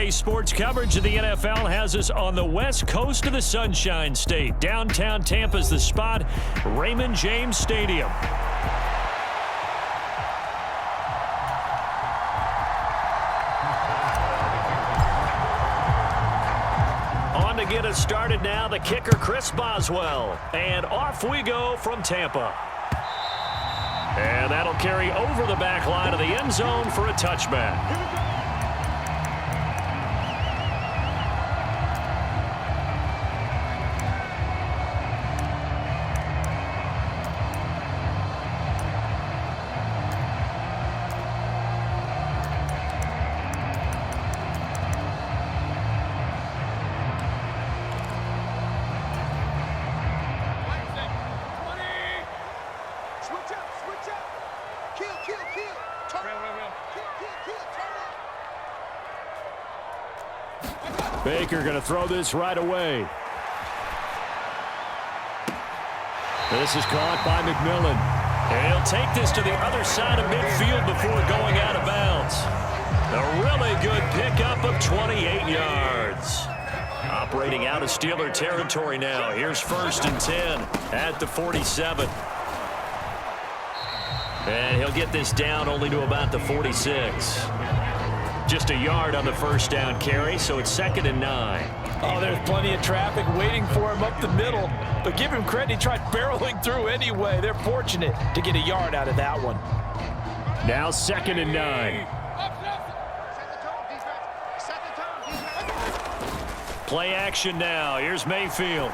Today's sports coverage of the NFL has us on the west coast of the Sunshine State. Downtown Tampa's the spot, Raymond James Stadium. On to get us started now, the kicker Chris Boswell. And off we go from Tampa. And that'll carry over the back line of the end zone for a touchback. Baker going to throw this right away. This is caught by McMillan. And he'll take this to the other side of midfield before going out of bounds. A really good pickup of 28 yards. Operating out of Steeler territory now. Here's 1st and 10 at the 47. And he'll get this down only to about the 46. Just a yard on the first down carry, so it's 2nd and 9. Oh, there's plenty of traffic waiting for him up the middle. But give him credit, he tried barreling through anyway. They're fortunate to get a yard out of that one. Now 2nd and 9. Play action now. Here's Mayfield.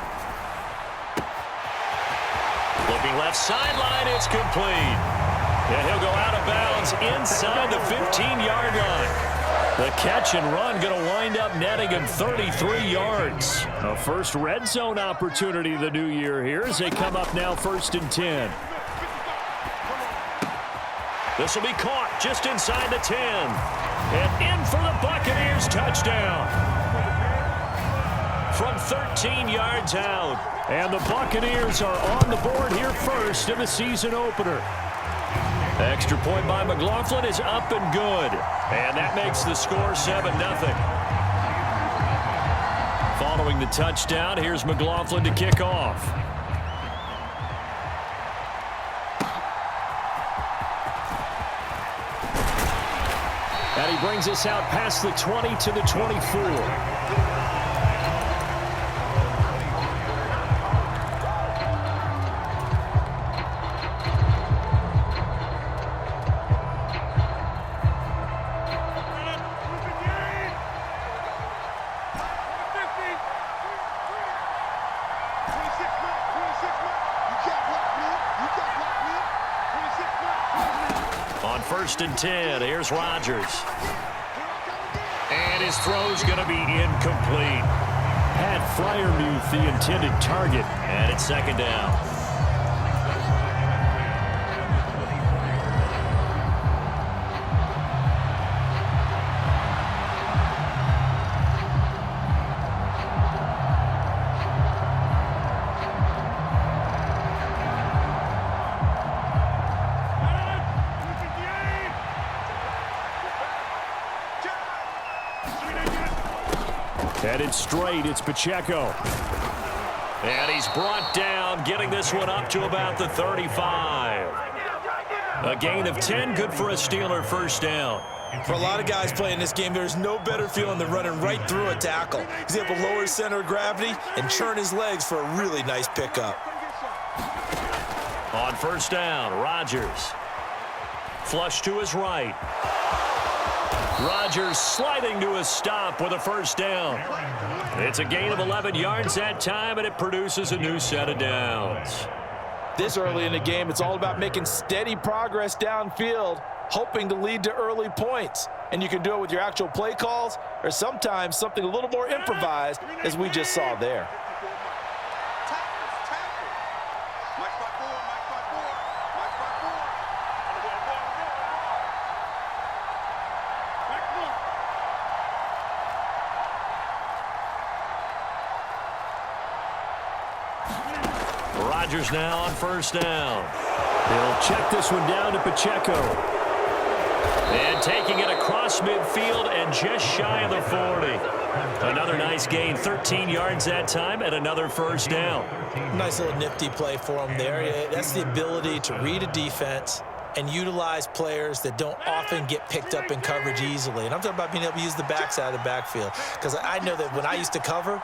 Looking left sideline, it's complete. And he'll go out of bounds inside the 15-yard line. The catch and run going to wind up netting him 33 yards. A first red zone opportunity of the new year here as they come up now 1st and 10. This will be caught just inside the 10. And in for the Buccaneers touchdown. From 13 yards out. And the Buccaneers are on the board here first in the season opener. Extra point by McLaughlin is up and good. And that makes the score 7-0. Following the touchdown, here's McLaughlin to kick off. And he brings us out past the 20 to the 24. On 1st and 10, here's Rodgers. And his throw's going to be incomplete. Pat Freiermuth, the intended target, and it's 2nd down. Headed straight, it's Pacheco. And he's brought down, getting this one up to about the 35. A gain of 10, good for a Steeler first down. For a lot of guys playing this game, there's no better feeling than running right through a tackle. He's able to lower his center of gravity and churn his legs for a really nice pickup. On 1st down, Rodgers. Flush to his right. Rodgers sliding to a stop with a first down. It's a gain of 11 yards that time, and it produces a new set of downs. This early in the game, it's all about making steady progress downfield, hoping to lead to early points. And you can do it with your actual play calls or sometimes something a little more improvised, as we just saw there. Rodgers now on 1st down. He'll check this one down to Pacheco. And taking it across midfield and just shy of the 40. Another nice gain, 13 yards that time, and another first down. Nice little nifty play for him there. That's the ability to read a defense and utilize players that don't often get picked up in coverage easily. And I'm talking about being able to use the backside of the backfield. Because I know that when I used to cover,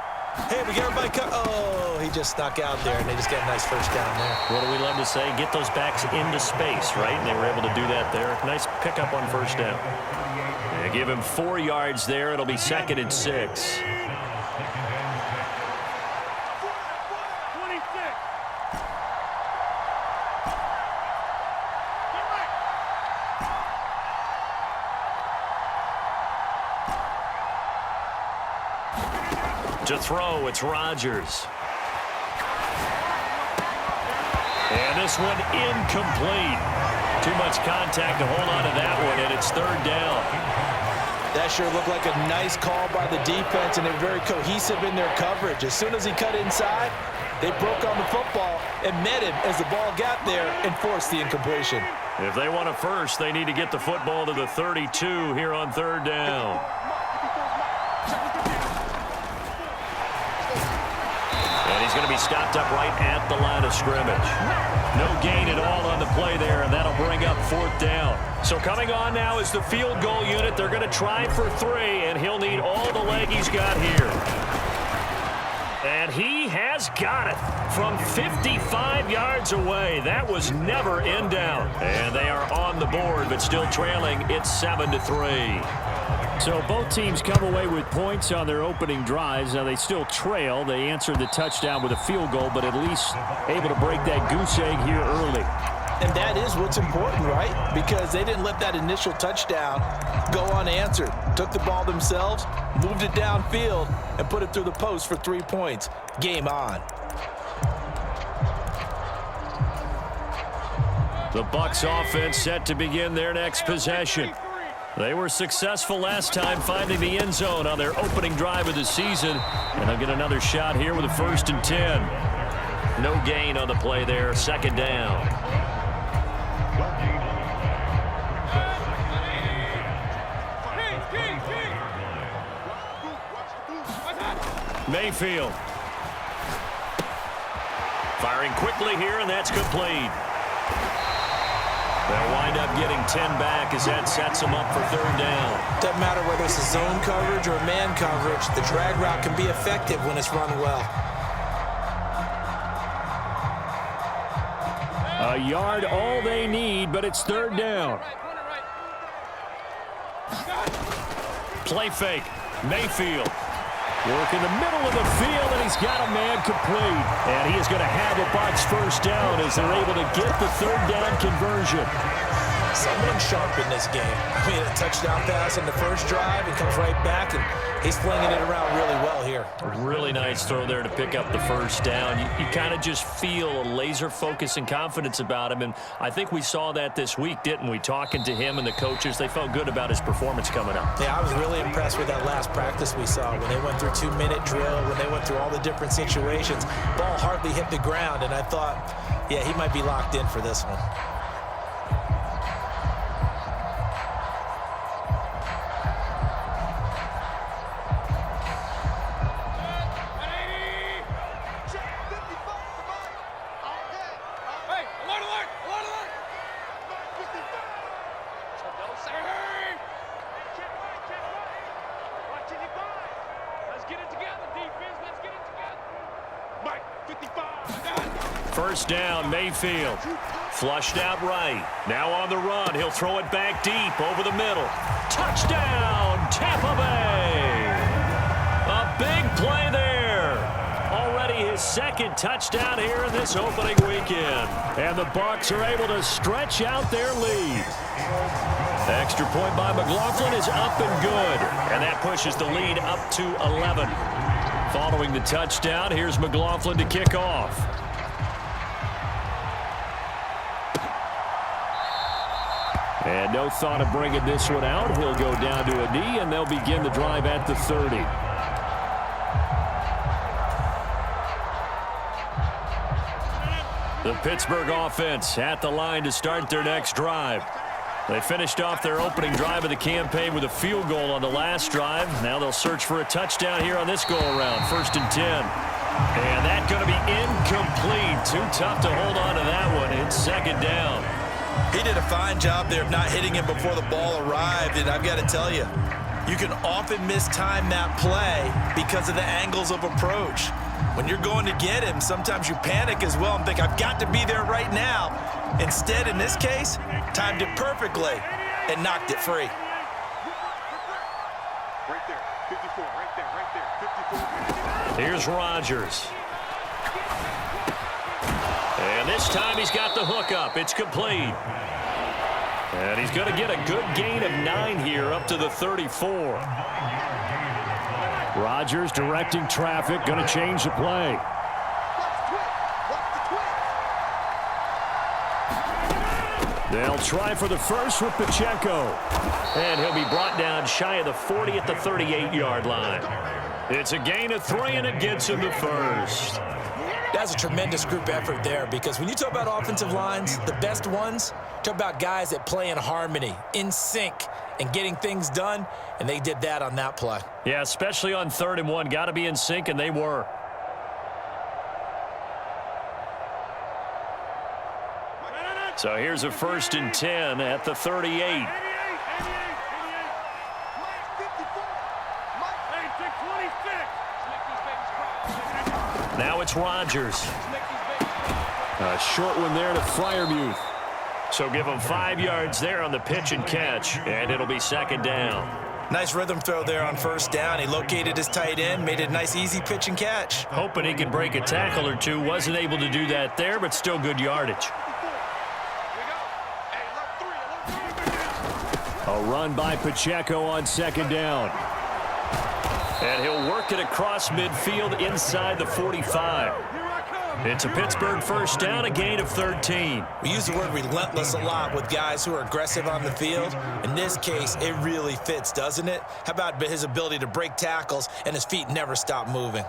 hey, we get everybody oh, he just snuck out there, and they just got a nice first down there. What do we love to say? Get those backs into space, right? And they were able to do that there. Nice pickup on first down. Yeah, give him 4 yards there. It'll be 2nd and 6. To throw, it's Rodgers. And this one incomplete. Too much contact to hold on to that one, and it's 3rd down. That sure looked like a nice call by the defense, and they're very cohesive in their coverage. As soon as he cut inside, they broke on the football and met him as the ball got there and forced the incompletion. If they want a first, they need to get the football to the 32 here on 3rd down. He's going to be stopped up right at the line of scrimmage. No gain at all on the play there, and that'll bring up 4th down. So coming on now is the field goal unit. They're going to try for 3, and he'll need all the leg he's got here. And he has got it from 55 yards away. That was never in doubt. And they are on the board, but still trailing. It's 7-3. So both teams come away with points on their opening drives. Now they still trail. They answered the touchdown with a field goal, but at least able to break that goose egg here early. And that is what's important, right? Because they didn't let that initial touchdown go unanswered. Took the ball themselves, moved it downfield, and put it through the post for 3 points. Game on. The Bucs offense set to begin their next possession. They were successful last time finding the end zone on their opening drive of the season, and they'll get another shot here with a 1st and 10. No gain on the play there, 2nd down. Mayfield. Firing quickly here, and that's complete. They'll wind up getting 10 back as that sets them up for 3rd down. Doesn't matter whether it's a zone coverage or man coverage, the drag route can be effective when it's run well. A yard all they need, but it's 3rd down. Play fake. Mayfield. Work in the middle of the field, and he's got a man complete. And he is going to have a Bucs 1st down as they're able to get the 3rd down conversion. Someone sharp in this game. I mean, a touchdown pass in the first drive. He comes right back, and he's flinging it around really well here. A really nice throw there to pick up the 1st down. You kind of just feel a laser focus and confidence about him, and I think we saw that this week, didn't we? Talking to him and the coaches, they felt good about his performance coming up. Yeah, I was really impressed with that last practice we saw when they went through 2-minute drill, when they went through all the different situations. Ball hardly hit the ground, and I thought, yeah, he might be locked in for this one. First down, Mayfield. Flushed out right. Now on the run. He'll throw it back deep over the middle. Touchdown, Tampa Bay. A big play there. Already his 2nd touchdown here in this opening weekend. And the Bucs are able to stretch out their lead. The extra point by McLaughlin is up and good. And that pushes the lead up to 11. Following the touchdown, here's McLaughlin to kick off. And no thought of bringing this one out. He'll go down to a knee, and they'll begin the drive at the 30. The Pittsburgh offense at the line to start their next drive. They finished off their opening drive of the campaign with a field goal on the last drive. Now they'll search for a touchdown here on this go-around. 1st and 10. And that's going to be incomplete. Too tough to hold on to that one. It's 2nd down. He did a fine job there of not hitting him before the ball arrived, and I've got to tell you, you can often mistime that play because of the angles of approach. When you're going to get him, sometimes you panic as well and think, I've got to be there right now. Instead, in this case, timed it perfectly and knocked it free. Right there, 54, right there, 54. Here's Rodgers. And this time he's got the hook up. It's complete. And he's going to get a good gain of 9 here up to the 34. Rodgers directing traffic, going to change the play. They'll try for the first with Pacheco. And he'll be brought down shy of the 40 at the 38-yard line. It's a gain of 3, and it gets him the first. That's a tremendous group effort there, because when you talk about offensive lines, the best ones, talk about guys that play in harmony, in sync, and getting things done, and they did that on that play. Yeah, especially on 3rd and 1. Got to be in sync, and they were. So here's a 1st and 10 at the 38. Now it's Rodgers. A short one there to Freiermuth. So give him 5 yards there on the pitch and catch, and it'll be 2nd down. Nice rhythm throw there on 1st down. He located his tight end, made it a nice easy pitch and catch. Hoping he could break a tackle or two. Wasn't able to do that there, but still good yardage. A run by Pacheco on 2nd down. And he'll work it across midfield inside the 45. It's a Pittsburgh 1st down, a gain of 13. We use the word relentless a lot with guys who are aggressive on the field. In this case, it really fits, doesn't it? How about his ability to break tackles and his feet never stop moving?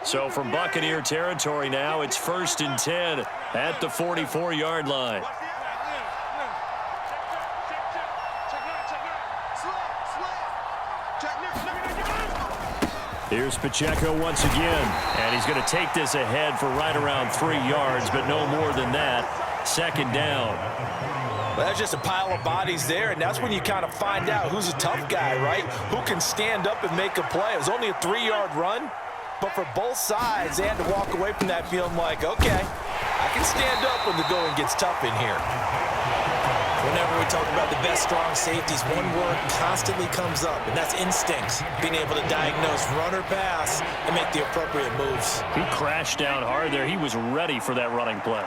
So from Buccaneer territory now, it's 1st and 10 at the 44-yard line. Here's Pacheco once again, and he's going to take this ahead for right around 3 yards, but no more than that. 2nd down. Well, that's just a pile of bodies there, and that's when you kind of find out who's a tough guy, right? Who can stand up and make a play. It was only a 3-yard run, but for both sides, they had to walk away from that feeling like, okay, I can stand up when the going gets tough in here. Whenever we talk about the best strong safeties, one word constantly comes up, and that's instincts. Being able to diagnose run or pass and make the appropriate moves. He crashed down hard there. He was ready for that running play.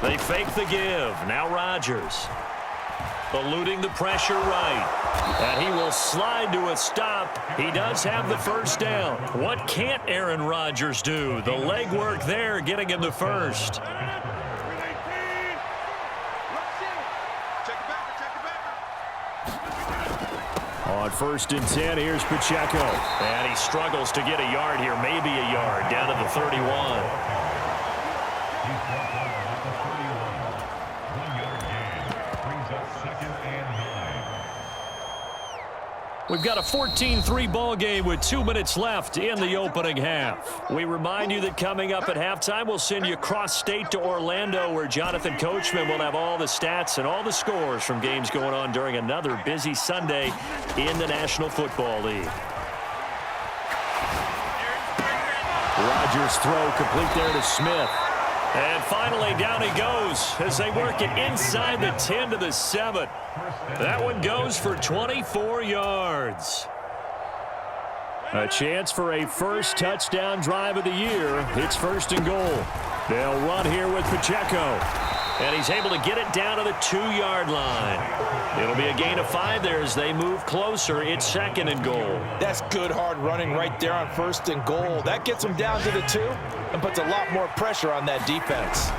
They fake the give. Now Rodgers. Eluding the pressure right. And he will slide to a stop. He does have the 1st down. What can't Aaron Rodgers do? The leg work there, getting him the first. On 1st and 10, here's Pacheco. And he struggles to get a yard here, maybe a yard, down to the 31. We've got a 14-3 ball game with 2 minutes left in the opening half. We remind you that coming up at halftime, we'll send you cross-state to Orlando, where Jonathan Coachman will have all the stats and all the scores from games going on during another busy Sunday in the National Football League. Rodgers' throw complete there to Smith. And finally, down he goes as they work it inside the 10 to the 7. That one goes for 24 yards. A chance for a first touchdown drive of the year. It's 1st and goal. They'll run here with Pacheco. And he's able to get it down to the 2-yard line. It'll be a gain of 5 there as they move closer. It's 2nd and goal. That's good hard running right there on 1st and goal. That gets them down to the 2 and puts a lot more pressure on that defense.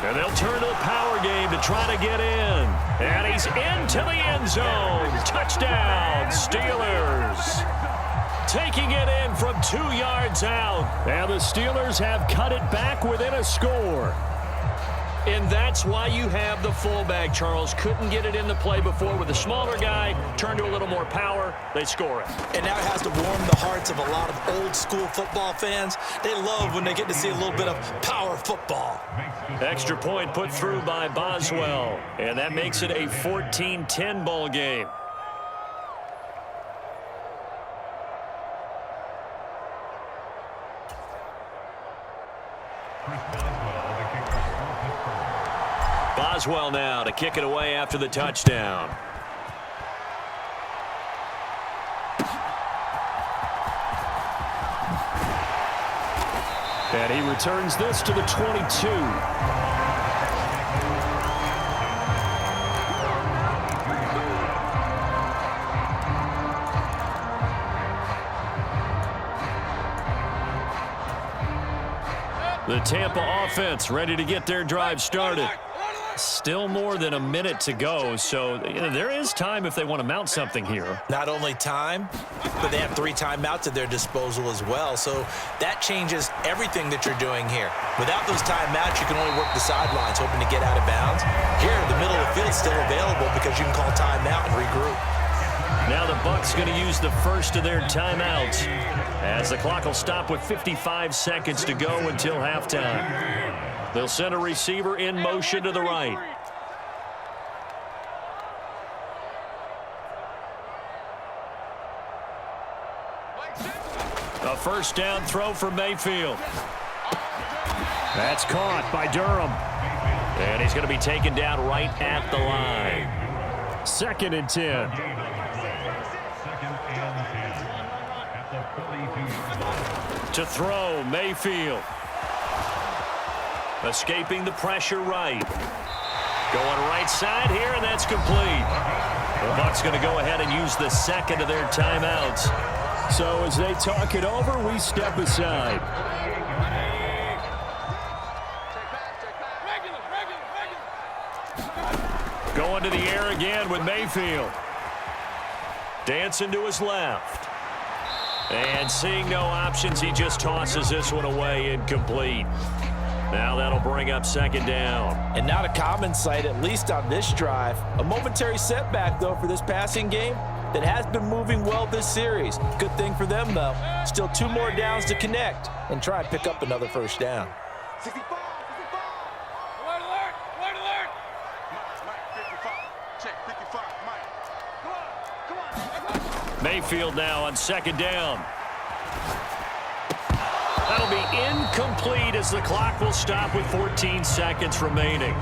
And they'll turn to the power game to try to get in. And he's into the end zone. Touchdown, Steelers. taking it in from 2 yards out. And the Steelers have cut it back within a score. And that's why you have the fullback, Charles. Couldn't get it into play before with a smaller guy. Turned to a little more power. They score it. And now it has to warm the hearts of a lot of old-school football fans. They love when they get to see a little bit of power football. Extra point put through by Boswell. And that makes it a 14-10 ball game. Boswell now to kick it away after the touchdown. And he returns this to the 22. The Tampa offense ready to get their drive started. Still more than a minute to go, so there is time if they want to mount something here. Not only time, but they have 3 timeouts at their disposal as well, so that changes everything that you're doing here. Without those timeouts, you can only work the sidelines, hoping to get out of bounds. Here, the middle of the field is still available because you can call timeout and regroup. Now the Bucs going to use the first of their timeouts as the clock will stop with 55 seconds to go until halftime. They'll send a receiver in motion to the right. A first down throw for Mayfield. That's caught by Durham. And he's going to be taken down right at the line. 2nd and 10. To throw, Mayfield. Escaping the pressure right. Going right side here, and that's complete. The Bucs going to go ahead and use the second of their timeouts. So as they talk it over, we step aside. Going to the air again with Mayfield. Dancing to his left. And seeing no options, he just tosses this one away, incomplete. Now that'll bring up 2nd down. And not a common sight, at least on this drive. A momentary setback, though, for this passing game that has been moving well this series. Good thing for them, though. Still 2 more downs to connect and try and pick up another first down. 65, 65. Alert, alert, alert, alert. Mike, 55. Check, 55, Mike. Come on, come on. Mayfield now on 2nd down. That'll be incomplete as the clock will stop with 14 seconds remaining.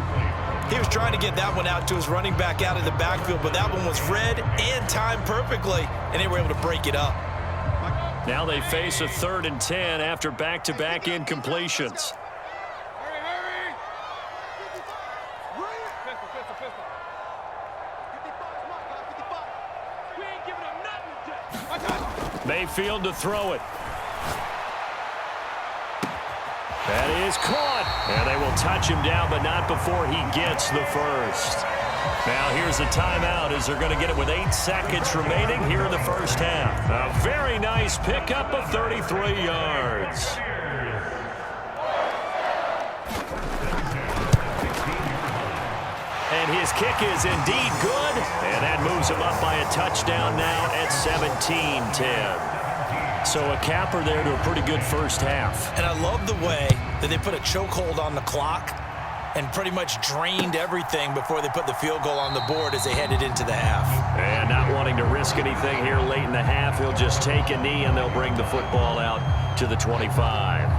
He was trying to get that one out to his running back out of the backfield, but that one was read and timed perfectly, and they were able to break it up. Now they face a 3rd and 10 after back-to-back incompletions. Hurry, hurry. Pistol, pistol, pistol. 55, Mike, 55. We ain't giving him nothing. Mayfield to throw it. That is caught, and they will touch him down, but not before he gets the first. Now here's a timeout as they're going to get it with 8 seconds remaining here in the first half. A very nice pickup of 33 yards. And his kick is indeed good, and that moves him up by a touchdown now at 17-10. So a capper there to a pretty good first half. And I love the way that they put a chokehold on the clock and pretty much drained everything before they put the field goal on the board as they headed into the half. And not wanting to risk anything here late in the half, he'll just take a knee and they'll bring the football out to the 25.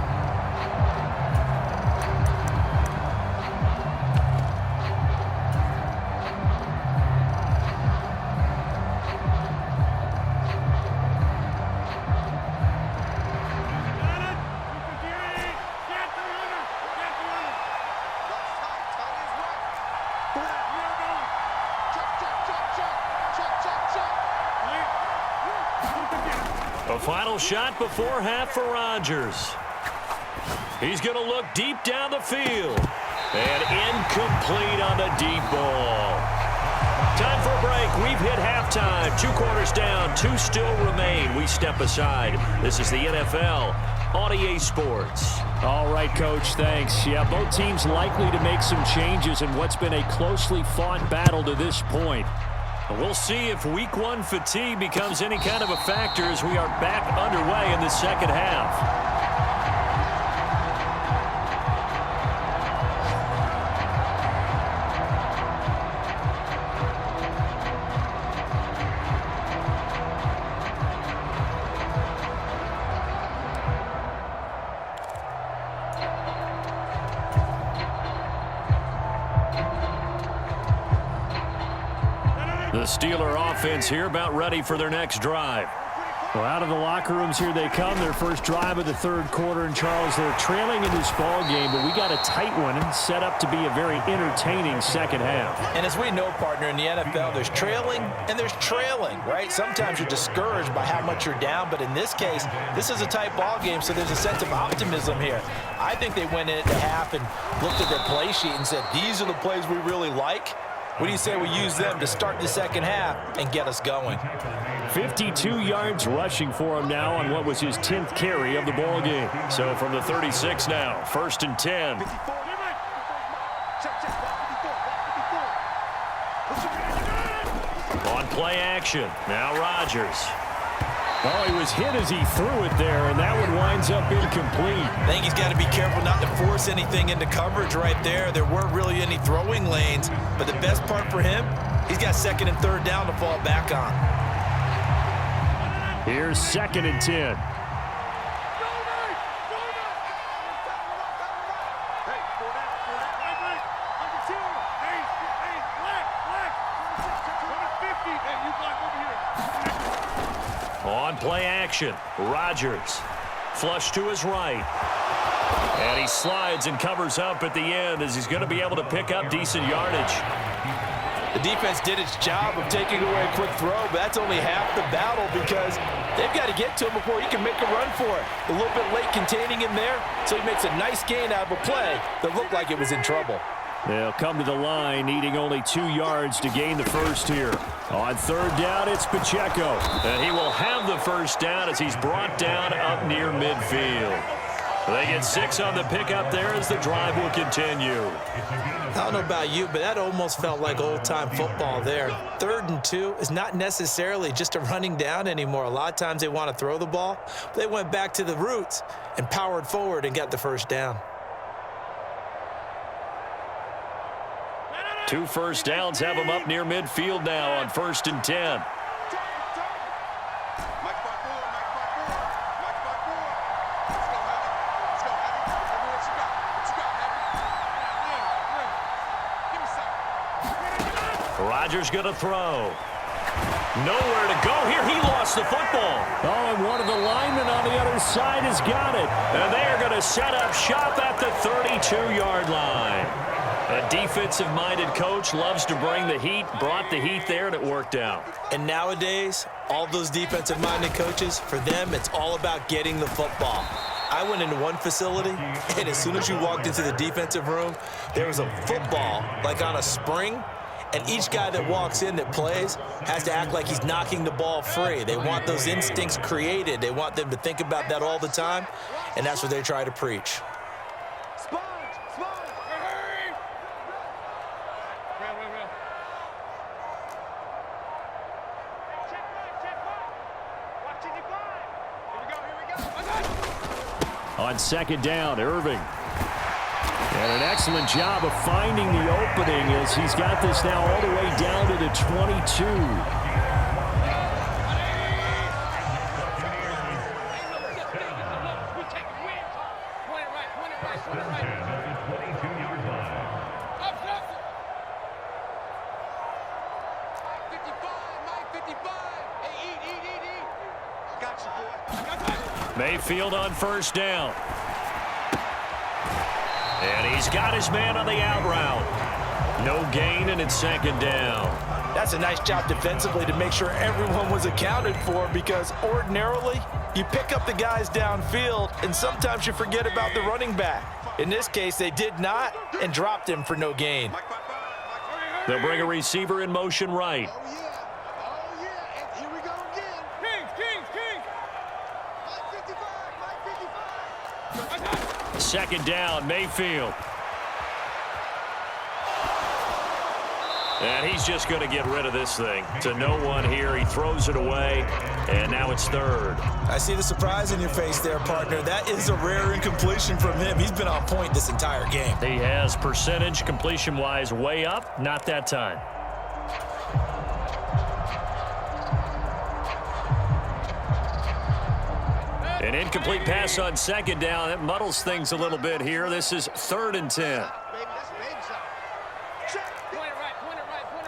A final shot before half for Rodgers. He's going to look deep down the field. And incomplete on the deep ball. Time for a break. We've hit halftime. 2 quarters down. 2 still remain. We step aside. This is the NFL on EA Sports. All right, Coach, thanks. Yeah, both teams likely to make some changes in what's been a closely fought battle to this point. We'll see if Week 1 fatigue becomes any kind of a factor as we are back underway in the second half. The Steeler offense here about ready for their next drive. Well, out of the locker rooms here they come. Their first drive of the third quarter. And, Charles, they're trailing in this ball game, but we got a tight one and set up to be a very entertaining second half. And as we know, partner, in the NFL, there's trailing and there's trailing, right? Sometimes you're discouraged by how much you're down, but in this case, this is a tight ball game, so there's a sense of optimism here. I think they went in at the half and looked at their play sheet and said, these are the plays we really like. What do you say we use them to start the second half and get us going? 52 yards rushing for him now on what was his 10th carry of the ball game. So from the 36 now, 1st and 10. On play action, now Rodgers. Oh, he was hit as he threw it there, and that one winds up incomplete. I think he's got to be careful not to force anything into coverage right there. There weren't really any throwing lanes, but the best part for him, he's got 2nd and 3rd down to fall back on. Here's 2nd and 10. On play action, Rodgers. Flush to his right. And he slides and covers up at the end as he's going to be able to pick up decent yardage. The defense did its job of taking away a quick throw, but that's only half the battle because they've got to get to him before he can make a run for it. A little bit late containing him there, so he makes a nice gain out of a play that looked like it was in trouble. They'll come to the line, needing only 2 yards to gain the first here. On 3rd down, it's Pacheco. And he will have the first down as he's brought down up near midfield. They get 6 on the pickup there as the drive will continue. I don't know about you, but that almost felt like old-time football there. 3rd and 2 is not necessarily just a running down anymore. A lot of times they want to throw the ball. But they went back to the roots and powered forward and got the first down. 2 first downs have him up near midfield now on 1st and 10. Rodgers going to throw. Nowhere to go here. He lost the football. Oh, and one of the linemen on the other side has got it. And they are going to set up shop at the 32-yard line. A defensive-minded coach loves to bring the heat, brought the heat there, and it worked out. And nowadays, all those defensive-minded coaches, for them, it's all about getting the football. I went into one facility, and as soon as you walked into the defensive room, there was a football, like on a spring, and each guy that walks in that plays has to act like he's knocking the ball free. They want those instincts created. They want them to think about that all the time, and that's what they try to preach. On 2nd down, Irving. And an excellent job of finding the opening as he's got this now all the way down to the 22. Mayfield on 1st down. And he's got his man on the out route. No gain, and it's 2nd down. That's a nice job defensively to make sure everyone was accounted for, because ordinarily you pick up the guys downfield and sometimes you forget about the running back. In this case, they did not and dropped him for no gain. They'll bring a receiver in motion right. Oh, yeah. Oh, yeah. And here we go again. Kings. Mike 55. Second down, Mayfield. And he's just going to get rid of this thing. To no one here. He throws it away, and now it's third. I see the surprise in your face there, partner. That is a rare incompletion from him. He's been on point this entire game. He has percentage completion-wise way up. Not that time. An incomplete pass on second down. That muddles things a little bit here. This is 3rd and 10. Baby, that's a baby shot. Check. Point it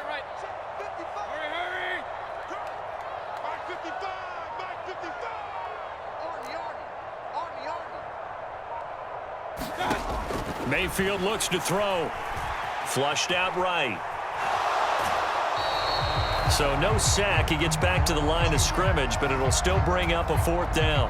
right. Check. 55. Hurry. Mike 55. Army. Mayfield looks to throw. Flushed out right. So no sack. He gets back to the line of scrimmage, but it'll still bring up a 4th down.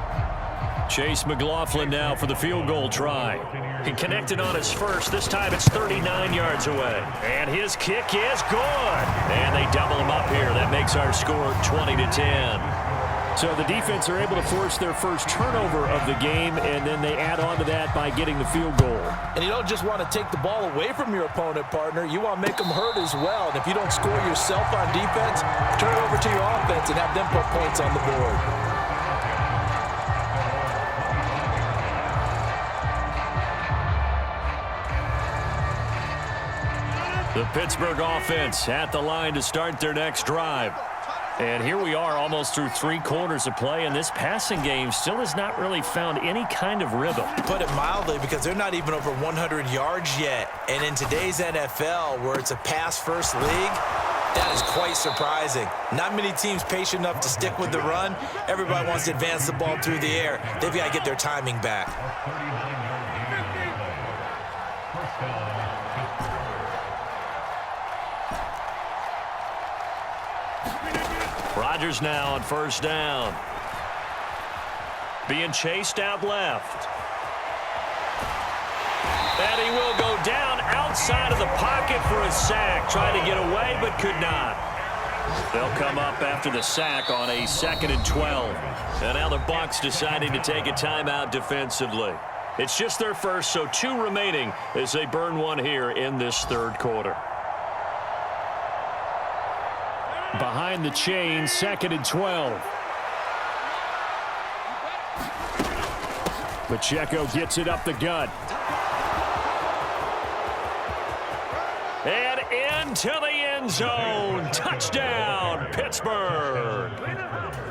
Chase McLaughlin now for the field goal try. He connected on his first. This time it's 39 yards away. And his kick is good. And they double him up here. That makes our score 20-10. So the defense are able to force their first turnover of the game, and then they add on to that by getting the field goal. And you don't just want to take the ball away from your opponent, partner. You want to make them hurt as well. And if you don't score yourself on defense, turn it over to your offense and have them put points on the board. The Pittsburgh offense at the line to start their next drive. And here we are almost through 3 quarters of play, and this passing game still has not really found any kind of rhythm. Put it mildly, because they're not even over 100 yards yet. And in today's NFL, where it's a pass-first league, that is quite surprising. Not many teams patient enough to stick with the run. Everybody wants to advance the ball through the air. They've got to get their timing back. Rodgers now on 1st down. Being chased out left. And he will go down outside of the pocket for a sack. Tried to get away, but could not. They'll come up after the sack on a 2nd and 12. And now the Bucs deciding to take a timeout defensively. It's just their first, so 2 remaining as they burn one here in this 3rd quarter. Behind the chain, 2nd and 12. Pacheco gets it up the gut. And into the end zone. Touchdown, Pittsburgh.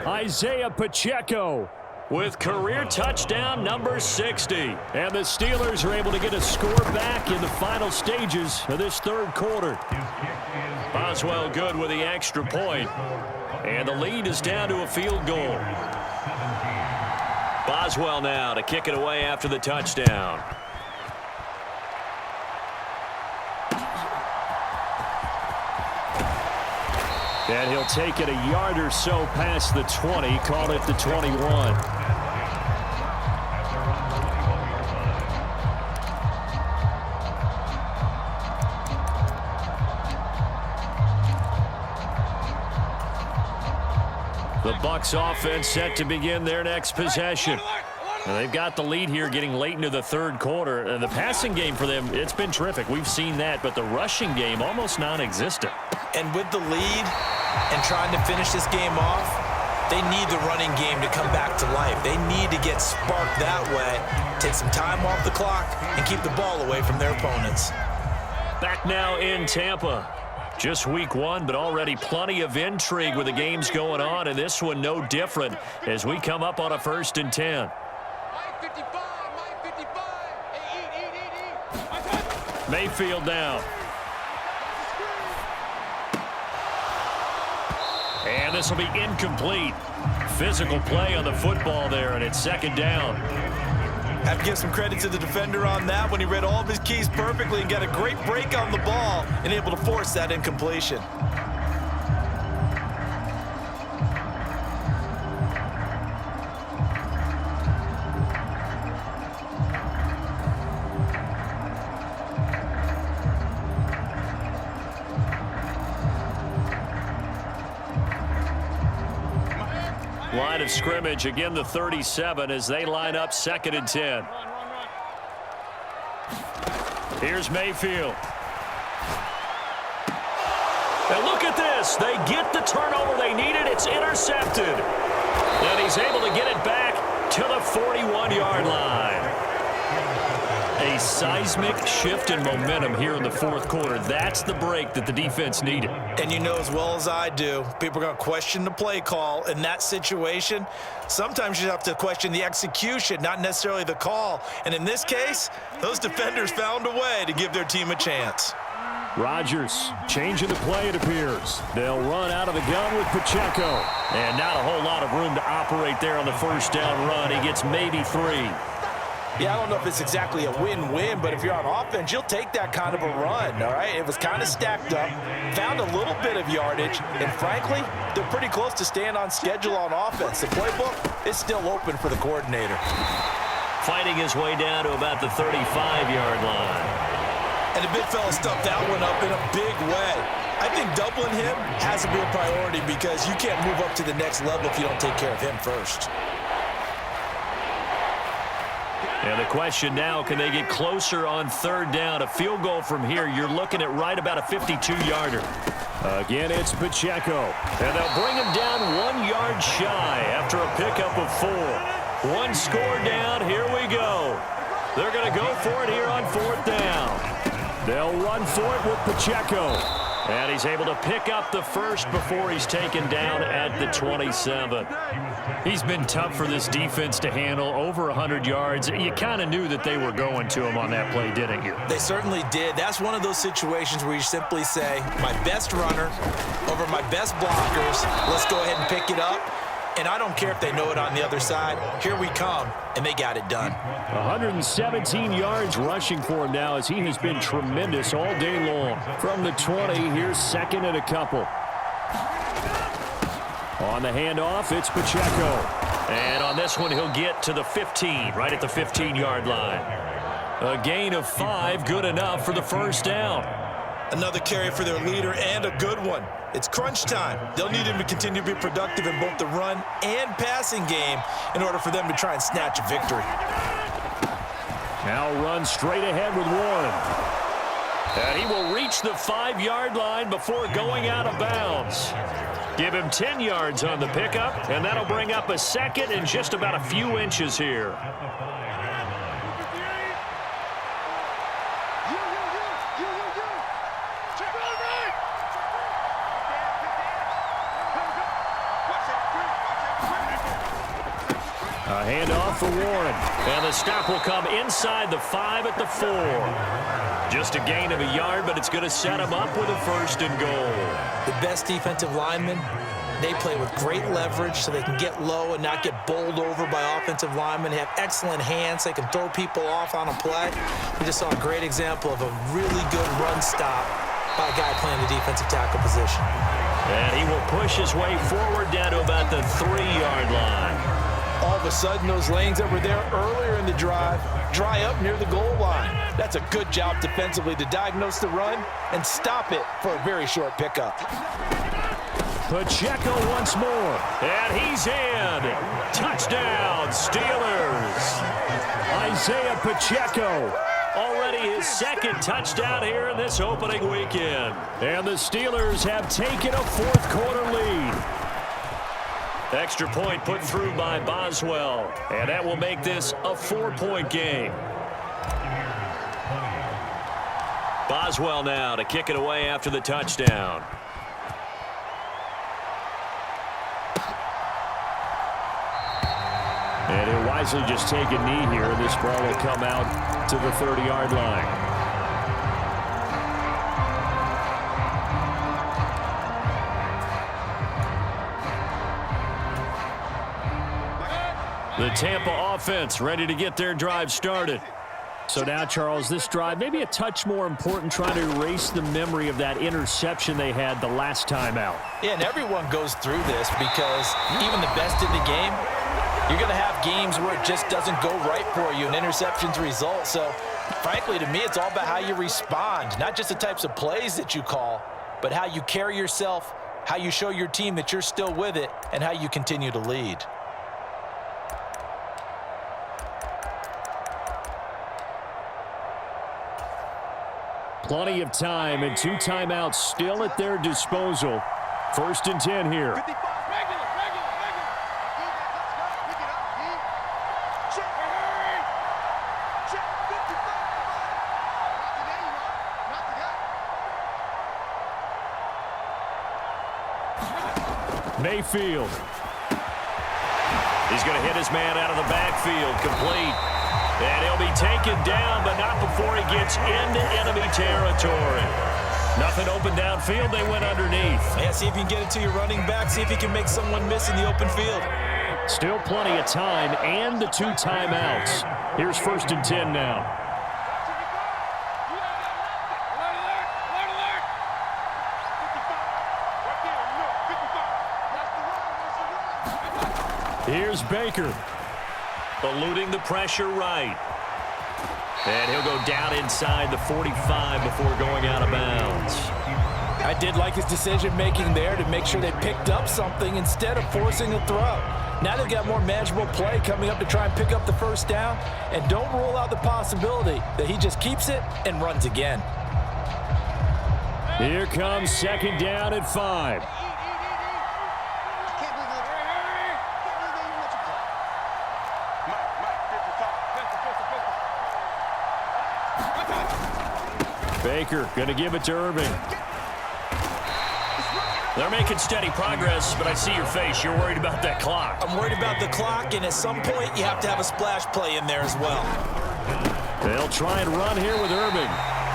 Isaiah Pacheco With career touchdown number 60. And the Steelers are able to get a score back in the final stages of this 3rd quarter. Boswell good with the extra point. And the lead is down to a field goal. Boswell now to kick it away after the touchdown. And he'll take it a yard or so past the 20, call it the 21. The Bucs offense set to begin their next possession. And they've got the lead here getting late into the 3rd quarter. And the passing game for them, it's been terrific. We've seen that, but the rushing game almost non-existent. And with the lead and trying to finish this game off, they need the running game to come back to life. They need to get sparked that way, take some time off the clock, and keep the ball away from their opponents. Back now in Tampa. Just week 1, but already plenty of intrigue with the games going on, and this one no different as we come up on a 1st and 10. Mike 55, Mike 55. Hey, eat. Mayfield now. And this will be incomplete. Physical play on the football there, and it's 2nd down. Have to give some credit to the defender on that when he read all of his keys perfectly and got a great break on the ball and able to force that incompletion. Line of scrimmage, again the 37 as they line up 2nd and 10. Here's Mayfield. And look at this. They get the turnover they needed. It's intercepted. And he's able to get it back to the 41-yard line. A seismic shift in momentum here in the 4th quarter. That's the break that the defense needed. And you know as well as I do, people are going to question the play call in that situation. Sometimes you have to question the execution, not necessarily the call. And in this case, those defenders found a way to give their team a chance. Rodgers changing the play, it appears. They'll run out of the gun with Pacheco. And not a whole lot of room to operate there on the 1st down run. He gets maybe 3. Yeah, I don't know if it's exactly a win-win, but if you're on offense, you'll take that kind of a run, all right? It was kind of stacked up, found a little bit of yardage, and frankly, they're pretty close to staying on schedule on offense. The playbook is still open for the coordinator. Fighting his way down to about the 35-yard line. And the big fella stuffed that one up in a big way. I think doubling him has to be a priority because you can't move up to the next level if you don't take care of him first. And the question now, can they get closer on 3rd down? A field goal from here, you're looking at right about a 52-yarder. Again, it's Pacheco. And they'll bring him down 1 yard shy after a pickup of 4. 1 score down, here we go. They're going to go for it here on 4th down. They'll run for it with Pacheco. And he's able to pick up the first before he's taken down at the 27. He's been tough for this defense to handle, over 100 yards. You kind of knew that they were going to him on that play, didn't you? They certainly did. That's one of those situations where you simply say, my best runner over my best blockers, let's go ahead and pick it up. And I don't care if they know it on the other side. Here we come, and they got it done. 117 yards rushing for him now as he has been tremendous all day long. From the 20, here's 2nd and a couple. On the handoff, it's Pacheco. And on this one, he'll get to the 15, right at the 15-yard line. A gain of 5, good enough for the 1st down. Another carry for their leader and a good one. It's crunch time. They'll need him to continue to be productive in both the run and passing game in order for them to try and snatch a victory. Now run straight ahead with Warren. And he will reach the 5-yard line before going out of bounds. Give him 10 yards on the pickup, and that'll bring up a 2nd and just about a few inches here. A handoff for Warren. And the stop will come inside the 5 at the 4. Just a gain of a yard, but it's going to set him up with a 1st and goal. The best defensive linemen, they play with great leverage so they can get low and not get bowled over by offensive linemen. They have excellent hands. They can throw people off on a play. We just saw a great example of a really good run stop by a guy playing the defensive tackle position. And he will push his way forward down to about the 3-yard line. All of a sudden, those lanes that were there earlier in the drive dry up near the goal line. That's a good job defensively to diagnose the run and stop it for a very short pickup. Pacheco once more, and he's in. Touchdown, Steelers. Isaiah Pacheco, already his 2nd touchdown here in this opening weekend. And the Steelers have taken a 4th quarter lead. Extra point put through by Boswell, and that will make this a 4-point game. Boswell now to kick it away after the touchdown. And he'll wisely just take a knee here. This ball will come out to the 30-yard line. The Tampa offense ready to get their drive started. So now, Charles, this drive maybe a touch more important, trying to erase the memory of that interception they had the last time out. Yeah, and everyone goes through this because even the best in the game, you're going to have games where it just doesn't go right for you, and interceptions result. So, frankly, to me, it's all about how you respond, not just the types of plays that you call, but how you carry yourself, how you show your team that you're still with it, and how you continue to lead. Plenty of time and 2 timeouts still at their disposal. 1st and 10 here. 55. Regular. Pick it up, D. Check. Check. 55. Not today, Mayfield. He's going to hit his man out of the backfield. Complete. And he'll be taken down, but not before he gets into enemy territory. Nothing open downfield. They went underneath. Yeah, see if you can get it to your running back. See if you can make someone miss in the open field. Still plenty of time and the 2 timeouts. Here's 1st and 10 now. Here's Baker. Eluding the pressure right. And he'll go down inside the 45 before going out of bounds. I did like his decision-making there to make sure they picked up something instead of forcing a throw. Now they've got more manageable play coming up to try and pick up the 1st down. And don't rule out the possibility that he just keeps it and runs again. Here comes 2nd down at 5. Baker going to give it to Irving. They're making steady progress, but I see your face. You're worried about that clock. I'm worried about the clock, and at some point you have to have a splash play in there as well. They'll try and run here with Irving.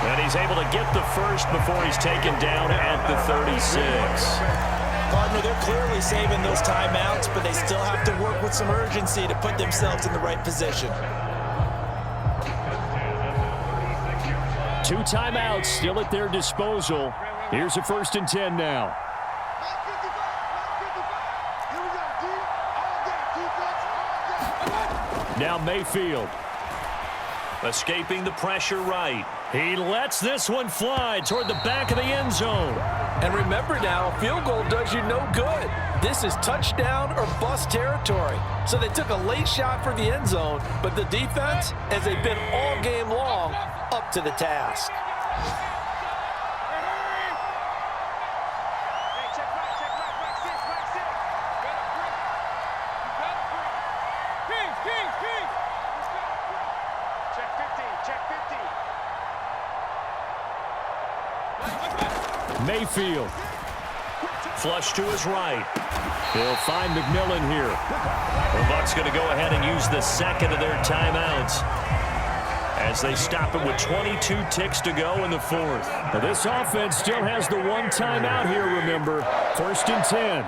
And he's able to get the 1st before he's taken down at the 36. Partner, they're clearly saving those timeouts, but they still have to work with some urgency to put themselves in the right position. 2 timeouts still at their disposal. Here's a 1st and 10 now. Now Mayfield. Escaping the pressure right. He lets this one fly toward the back of the end zone. And remember now, a field goal does you no good. This is touchdown or bust territory. So they took a late shot for the end zone, but the defense, as they've been all game long, up to the task. Mayfield. Flush to his right. He'll find McMillan here. The Bucs going to go ahead and use the 2nd of their timeouts as they stop it with 22 ticks to go in the 4th. Now this offense still has the 1 timeout here, remember. 1st and 10.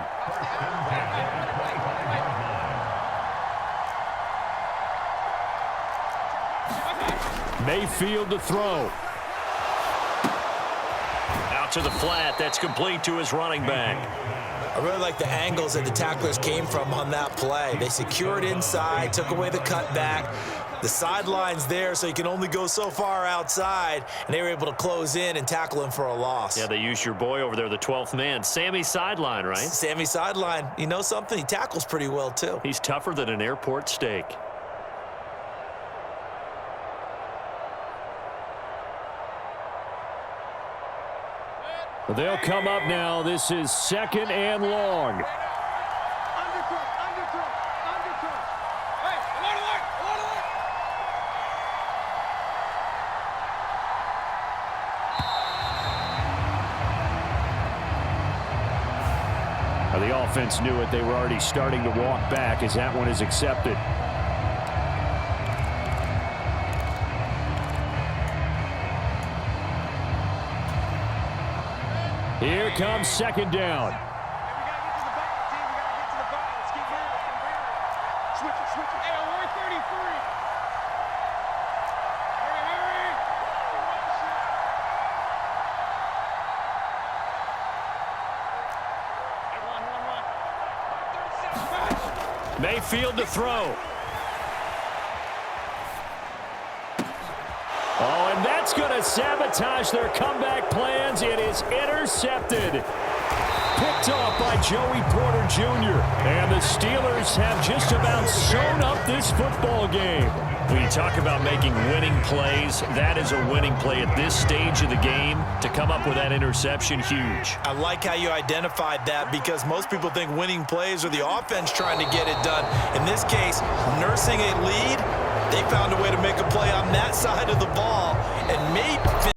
Mayfield to throw. Out to the flat. That's complete to his running back. I really like the angles that the tacklers came from on that play. They secured inside, took away the cutback. The sideline's there, so you can only go so far outside, and they were able to close in and tackle him for a loss. Yeah, they used your boy over there, the 12th man. Sammy Sideline, right? Sammy Sideline. You know something? He tackles pretty well, too. He's tougher than an airport steak. They'll come up now. This is 2nd and long. Now the offense knew it. They were already starting to walk back as that one is accepted. Here comes 2nd down. We gotta get to the ball, team. We gotta get to the ball. Let's keep moving. Switch it. Hey, we're 33. Run. Mayfield to throw. Oh, and that's going to sabotage their comeback plans. It is intercepted. Picked off by Joey Porter Jr. And the Steelers have just about sewn up this football game. When you talk about making winning plays, that is a winning play at this stage of the game. To come up with that interception, huge. I like how you identified that because most people think winning plays are the offense trying to get it done. In this case, nursing a lead, they found a way to make a play on that side of the ball and maybe